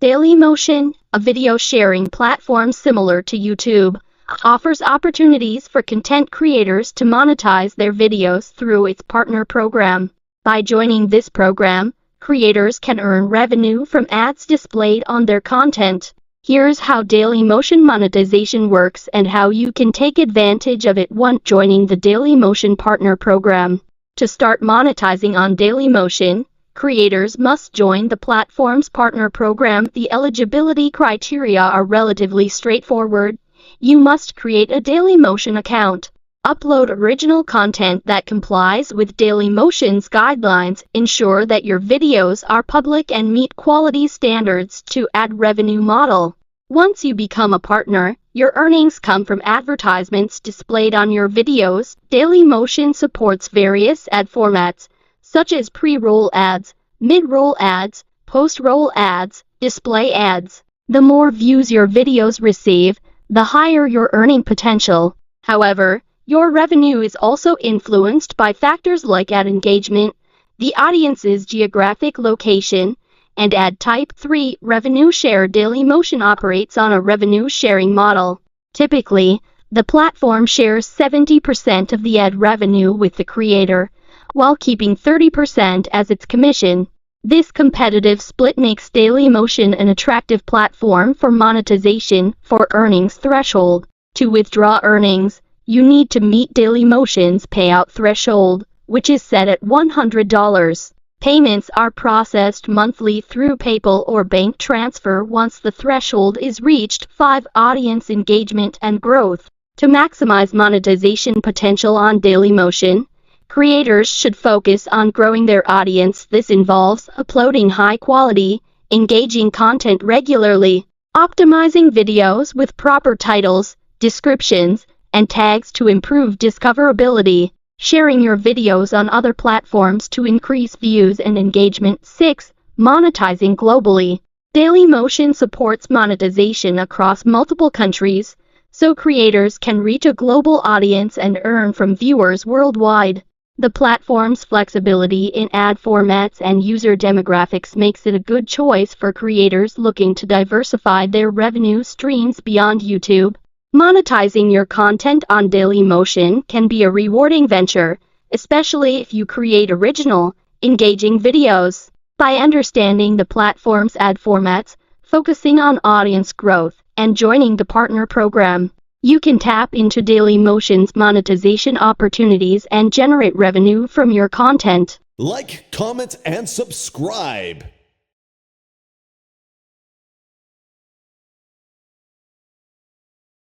Dailymotion, a video sharing platform similar to YouTube, offers opportunities for content creators to monetize their videos through its partner program. By joining this program, creators can earn revenue from ads displayed on their content. Here's how Dailymotion monetization works and how you can take advantage of it once joining the Dailymotion partner program. To start monetizing on Dailymotion, creators must join the platform's partner program. The eligibility criteria are relatively straightforward. You must create a Dailymotion account, upload original content that complies with Dailymotion's guidelines, ensure that your videos are public and meet quality standards to ad revenue model. Once you become a partner, your earnings come from advertisements displayed on your videos. Dailymotion supports various ad formats, such as pre-roll ads, mid-roll ads, post-roll ads, display ads. The more views your videos receive, the higher your earning potential. However, your revenue is also influenced by factors like ad engagement, the audience's geographic location, and ad type. 3. Revenue share. Dailymotion operates on a revenue sharing model. Typically, the platform shares 70% of the ad revenue with the creator, while keeping 30% as its commission. This competitive split makes Dailymotion an attractive platform for monetization. For earnings threshold. To withdraw earnings, you need to meet Dailymotion's payout threshold, which is set at $100. Payments are processed monthly through PayPal or bank transfer once the threshold is reached. 5. Audience engagement and growth. To maximize monetization potential on Dailymotion, creators should focus on growing their audience. This involves uploading high-quality, engaging content regularly, optimizing videos with proper titles, descriptions, and tags to improve discoverability, sharing your videos on other platforms to increase views and engagement. 6. Monetizing globally. Dailymotion supports monetization across multiple countries, so creators can reach a global audience and earn from viewers worldwide. The platform's flexibility in ad formats and user demographics makes it a good choice for creators looking to diversify their revenue streams beyond YouTube. Monetizing your content on Dailymotion can be a rewarding venture, especially if you create original, engaging videos. By understanding the platform's ad formats, focusing on audience growth, and joining the partner program, you can tap into Dailymotion's monetization opportunities and generate revenue from your content. Like, comment, and subscribe.